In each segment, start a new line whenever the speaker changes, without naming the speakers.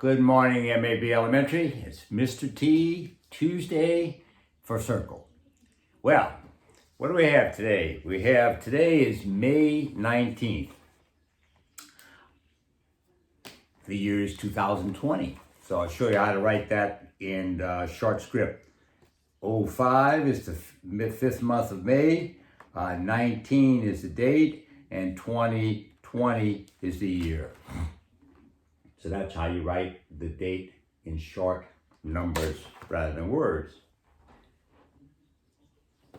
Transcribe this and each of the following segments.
Good morning, MAB Elementary. It's Mr. T, Tuesday for Circle. Well, what do we have today? Today is May 19th. The year is 2020. So I'll show you how to write that in short script. 05 is the fifth month of May, 19 is the date, and 2020 is the year. So that's how you write the date in short numbers rather than words.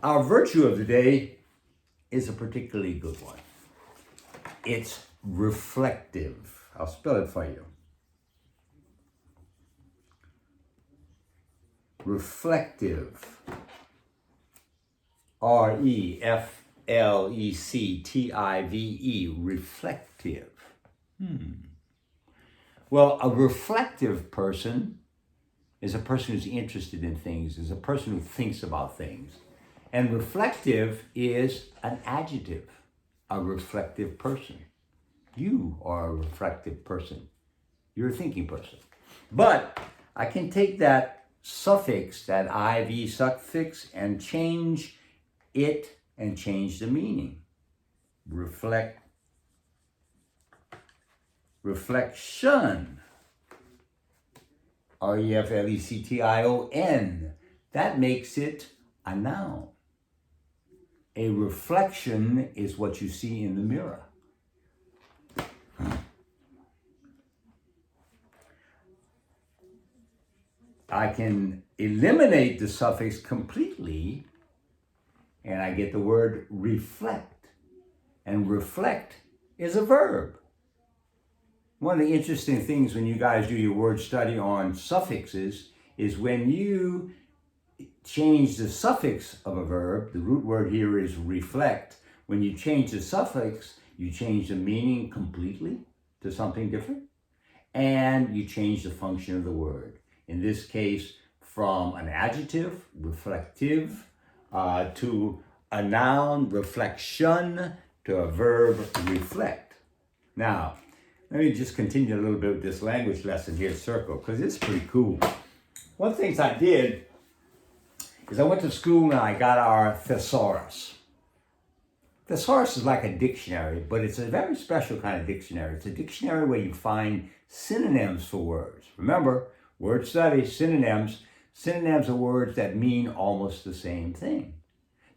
Our virtue of the day is a particularly good one. It's reflective. I'll spell it for you. Reflective. R-E-F-L-E-C-T-I-V-E. Reflective. Well, a reflective person is a person who's interested in things, is a person who thinks about things. And reflective is an adjective, a reflective person. You are a reflective person. You're a thinking person. But I can take that suffix, that IV suffix, and change it and change the meaning. Reflection. R-E-F-L-E-C-T-I-O-N. That makes it a noun. A reflection is what you see in the mirror. I can eliminate the suffix completely and I get the word reflect. And reflect is a verb. One of the interesting things when you guys do your word study on suffixes is when you change the suffix of a verb, the root word here is reflect. When you change the suffix, you change the meaning completely to something different, and you change the function of the word. In this case, from an adjective, reflective, to a noun, reflection, to a verb, reflect. Now, let me just continue a little bit with this language lesson here at Circle, because it's pretty cool. One of the things I did is I went to school and I got our thesaurus. Thesaurus is like a dictionary, but it's a very special kind of dictionary. It's a dictionary where you find synonyms for words. Remember, word study, synonyms. Synonyms are words that mean almost the same thing.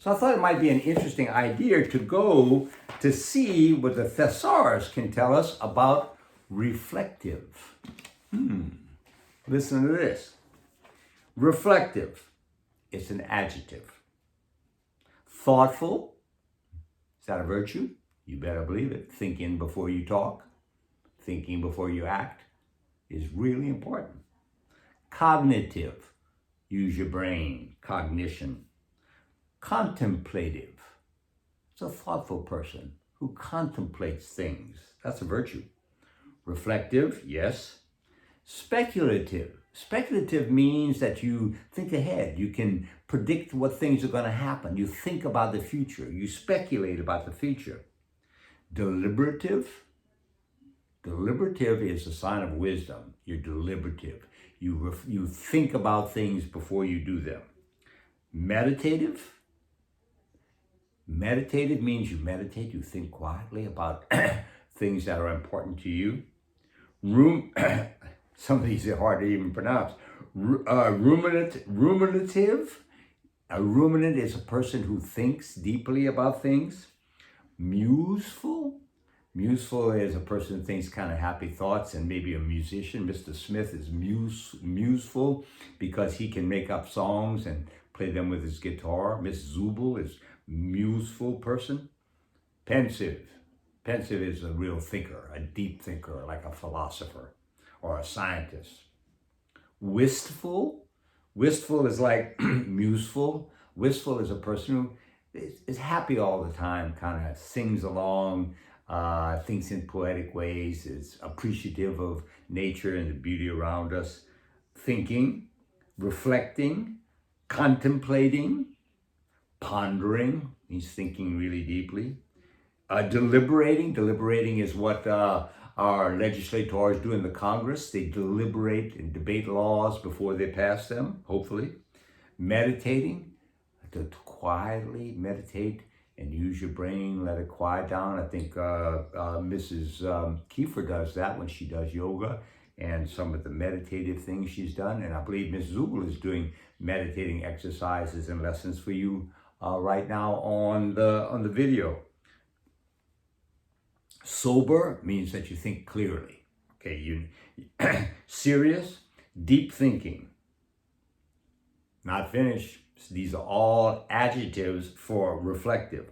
So I thought it might be an interesting idea to go to see what the thesaurus can tell us about reflective. Listen to this. Reflective. It's an adjective. Thoughtful. Is that a virtue? You better believe it. Thinking before you talk, thinking before you act is really important. Cognitive. Use your brain. Cognition. Contemplative. It's a thoughtful person who contemplates things. That's a virtue. Reflective, yes. Speculative. Speculative means that you think ahead. You can predict what things are going to happen. You think about the future. You speculate about the future. Deliberative. Deliberative is a sign of wisdom. You're deliberative. You think about things before you do them. Meditative. Meditative means you meditate, you think quietly about things that are important to you. Some of these are hard to even pronounce. Ruminative. A ruminant is a person who thinks deeply about things. Museful. Museful is a person who thinks kind of happy thoughts, and maybe a musician. Mr. Smith is museful because he can make up songs and play them with his guitar. Miss Zubel is museful person. Pensive. Pensive is a real thinker, a deep thinker, like a philosopher or a scientist. Wistful. Wistful is like museful. Wistful is a person who is happy all the time, kind of sings along, thinks in poetic ways, is appreciative of nature and the beauty around us. Thinking, reflecting, contemplating, pondering, he's thinking really deeply. Deliberating is what our legislators do in the Congress. They deliberate and debate laws before they pass them, hopefully. Meditating, to quietly meditate and use your brain, let it quiet down. I think Mrs. Kiefer does that when she does yoga and some of the meditative things she's done. And I believe Ms. Zubel is doing meditating exercises and lessons for you right now on the video. Sober means that you think clearly. Okay, serious, deep thinking. Not finished. These are all adjectives for reflective.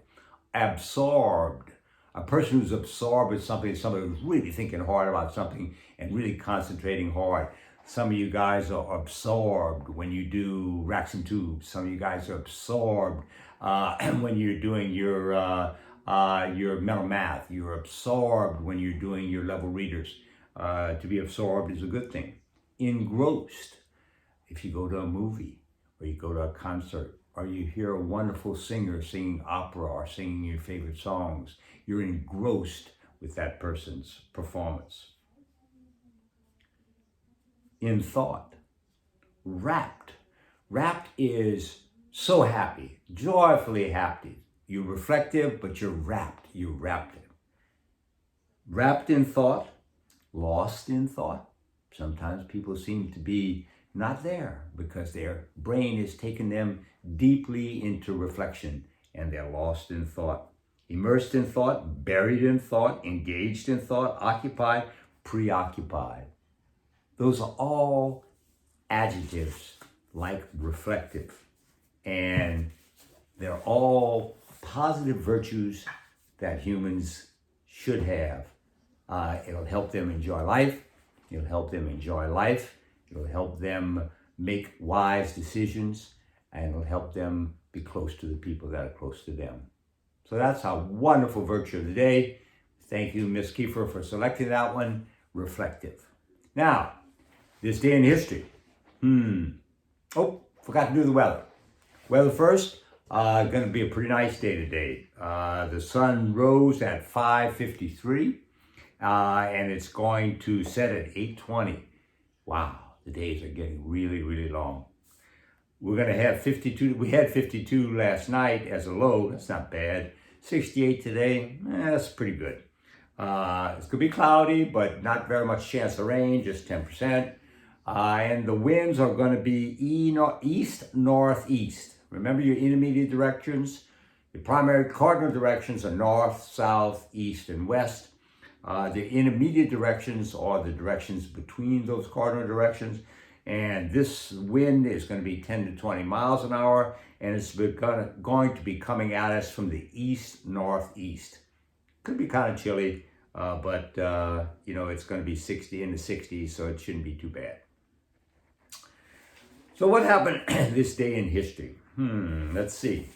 Absorbed. A person who's absorbed with something is somebody who's really thinking hard about something and really concentrating hard. Some of you guys are absorbed when you do racks and tubes. Some of you guys are absorbed when you're doing your mental math. You're absorbed when you're doing your level readers. To be absorbed is a good thing. Engrossed. If you go to a movie, or you go to a concert, or you hear a wonderful singer singing opera or singing your favorite songs, you're engrossed with that person's performance. In thought. Rapt. Rapt is so happy, joyfully happy. You're reflective, but you're rapt. You're rapt. Wrapped in thought, lost in thought. Sometimes people seem to be not there because their brain has taken them deeply into reflection and they're lost in thought. Immersed in thought, buried in thought, engaged in thought, occupied, preoccupied. Those are all adjectives like reflective, and they're all positive virtues that humans should have. It'll help them enjoy life. It'll help them enjoy life. It'll help them make wise decisions, and it'll help them be close to the people that are close to them. So that's a wonderful virtue of the day. Thank you, Ms. Kiefer, for selecting that one, reflective. Now, this day in history. Oh, forgot to do the weather. Weather first, going to be a pretty nice day today. The sun rose at 5:53, and it's going to set at 8:20. Wow. The days are getting really, really long. We're going to have 52. We had 52 last night as a low. That's not bad. 68 today. That's pretty good. It's going to be cloudy, but not very much chance of rain, just 10%. And the winds are going to be east-northeast. Remember your intermediate directions? The primary cardinal directions are north, south, east, and west. The intermediate directions are the directions between those cardinal directions. And this wind is going to be 10 to 20 miles an hour. And it's going to be coming at us from the east-northeast. Could be kind of chilly, but it's going to be 60 in the 60s, so it shouldn't be too bad. So what happened this day in history? Let's see.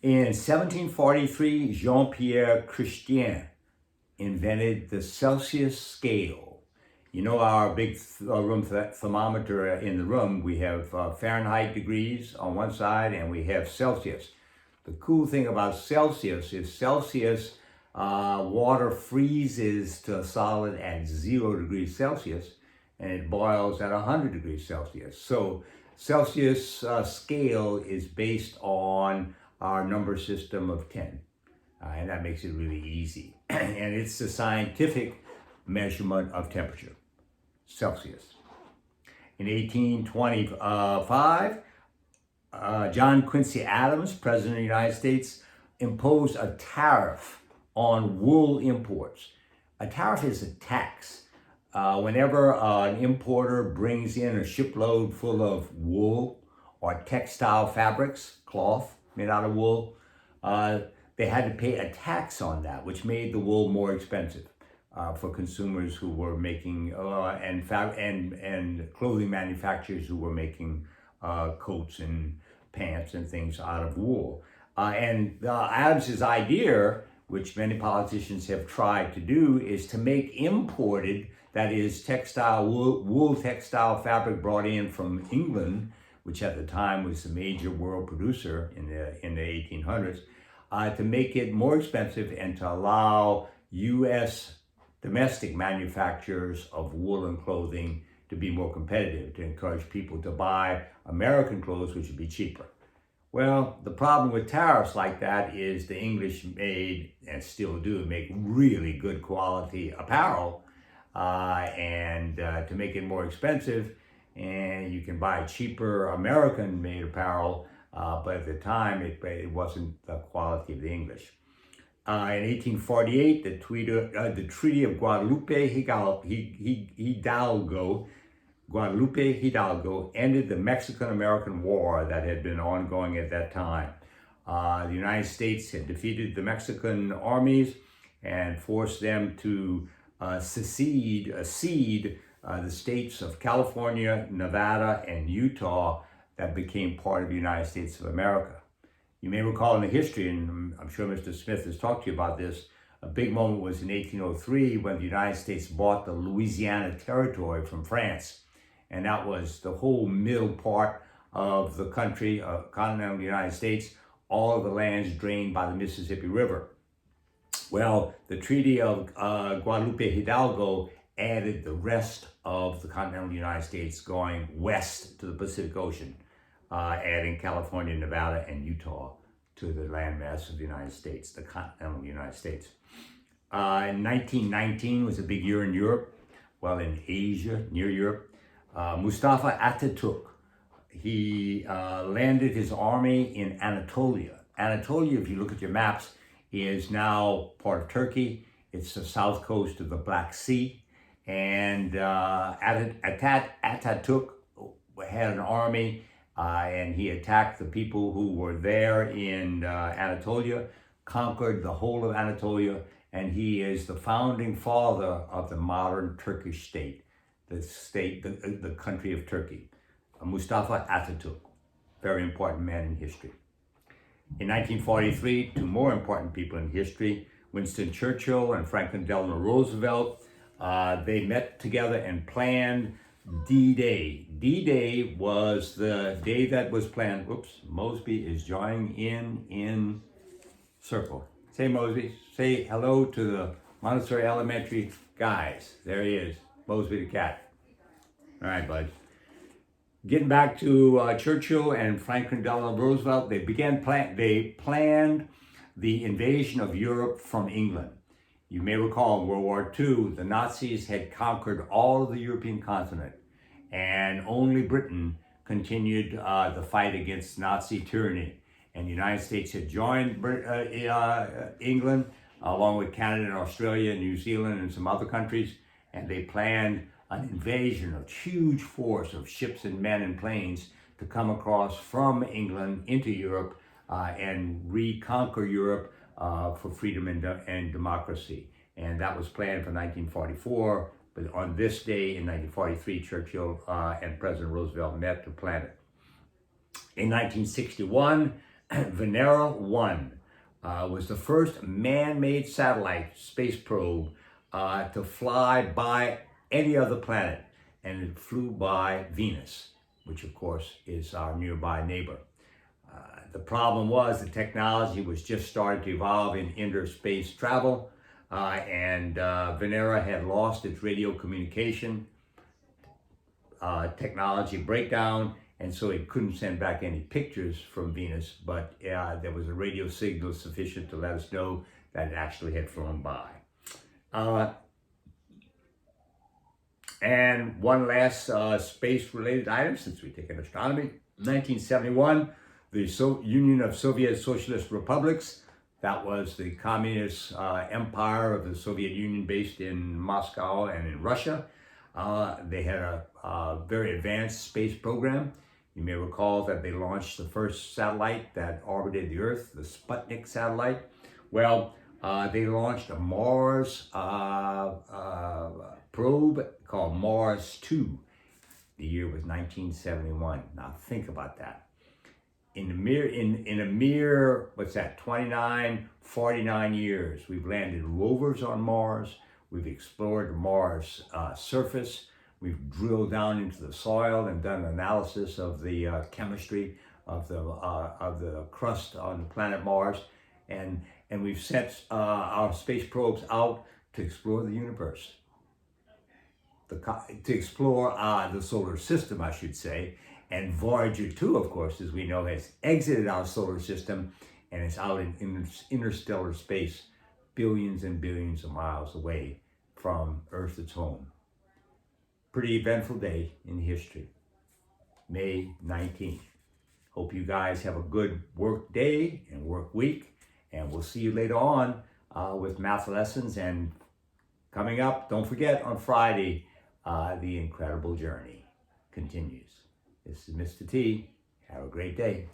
In 1743, Jean-Pierre Christian invented the Celsius scale. You know our big room thermometer in the room, we have Fahrenheit degrees on one side and we have Celsius. The cool thing about Celsius is Celsius water freezes to a solid at 0 degrees Celsius and it boils at 100 degrees Celsius. So Celsius scale is based on our number system of 10. And that makes it really easy. And it's the scientific measurement of temperature, Celsius. In 1825, John Quincy Adams, President of the United States, imposed a tariff on wool imports. A tariff is a tax. Whenever an importer brings in a shipload full of wool or textile fabrics, cloth made out of wool, they had to pay a tax on that, which made the wool more expensive for consumers who were making and clothing manufacturers who were making coats and pants and things out of wool. And Adams's idea, which many politicians have tried to do, is to make imported, that is textile wool textile fabric brought in from England, which at the time was the major world producer in the 1800s, to make it more expensive and to allow U.S. domestic manufacturers of woolen clothing to be more competitive, to encourage people to buy American clothes, which would be cheaper. Well, the problem with tariffs like that is the English made, and still do, make really good quality apparel, and to make it more expensive, and you can buy cheaper American-made apparel, but at the time it wasn't the quality of the English. In 1848, the Treaty of Guadalupe Hidalgo ended the Mexican-American War that had been ongoing at that time. The United States had defeated the Mexican armies and forced them to cede the states of California, Nevada, and Utah that became part of the United States of America. You may recall in the history, and I'm sure Mr. Smith has talked to you about this, a big moment was in 1803 when the United States bought the Louisiana Territory from France. And that was the whole middle part of the country, continental United States, all of the lands drained by the Mississippi River. Well, the Treaty of Guadalupe Hidalgo added the rest of the continental United States going west to the Pacific Ocean, adding California, Nevada, and Utah to the landmass of the United States, the continental United States. 1919 was a big year in Europe, well, in Asia, near Europe. Mustafa Ataturk, he landed his army in Anatolia. Anatolia, if you look at your maps, is now part of Turkey. It's the south coast of the Black Sea. And Ataturk had an army, and he attacked the people who were there in Anatolia, conquered the whole of Anatolia, and he is the founding father of the modern Turkish state, the country of Turkey. Mustafa Ataturk, very important man in history. In 1943, two more important people in history, Winston Churchill and Franklin Delano Roosevelt, they met together and planned D-Day. D-Day was the day that was planned. Whoops, Mosby is joining in circle. Say, Mosby, say hello to the Montessori Elementary guys. There he is, Mosby the cat. All right, bud. Getting back to Churchill and Franklin Delano Roosevelt, they planned the invasion of Europe from England. You may recall in World War II, the Nazis had conquered all of the European continent, and only Britain continued the fight against Nazi tyranny. And the United States had joined England, along with Canada and Australia and New Zealand and some other countries, and they planned an invasion, a huge force of ships and men and planes to come across from England into Europe and reconquer Europe for freedom and democracy. And that was planned for 1944, but on this day in 1943, Churchill and President Roosevelt met to plan it. In 1961, Venera 1 was the first man-made satellite space probe to fly by any other planet, and it flew by Venus, which of course is our nearby neighbor. The problem was the technology was just starting to evolve in interspace travel, and Venera had lost its radio communication technology breakdown, and so it couldn't send back any pictures from Venus, but there was a radio signal sufficient to let us know that it actually had flown by. And one last space-related item, since we take in astronomy. 1971, the Union of Soviet Socialist Republics, that was the communist empire of the Soviet Union based in Moscow and in Russia. They had a very advanced space program. You may recall that they launched the first satellite that orbited the Earth, the Sputnik satellite. Well, they launched a Mars probe called Mars 2. The year was 1971. Now think about that. In a mere, what's that, 49 years, we've landed rovers on Mars, we've explored Mars' surface, we've drilled down into the soil and done analysis of the chemistry of the crust on the planet Mars, and we've sent our space probes out to explore the universe, to explore the solar system, I should say. And Voyager 2, of course, as we know, has exited our solar system and is out in interstellar space, billions and billions of miles away from Earth, its home. Pretty eventful day in history, May 19th. Hope you guys have a good work day and work week, and we'll see you later on with math lessons. And coming up, don't forget, on Friday, The Incredible Journey continues. This is Mr. T. Have a great day.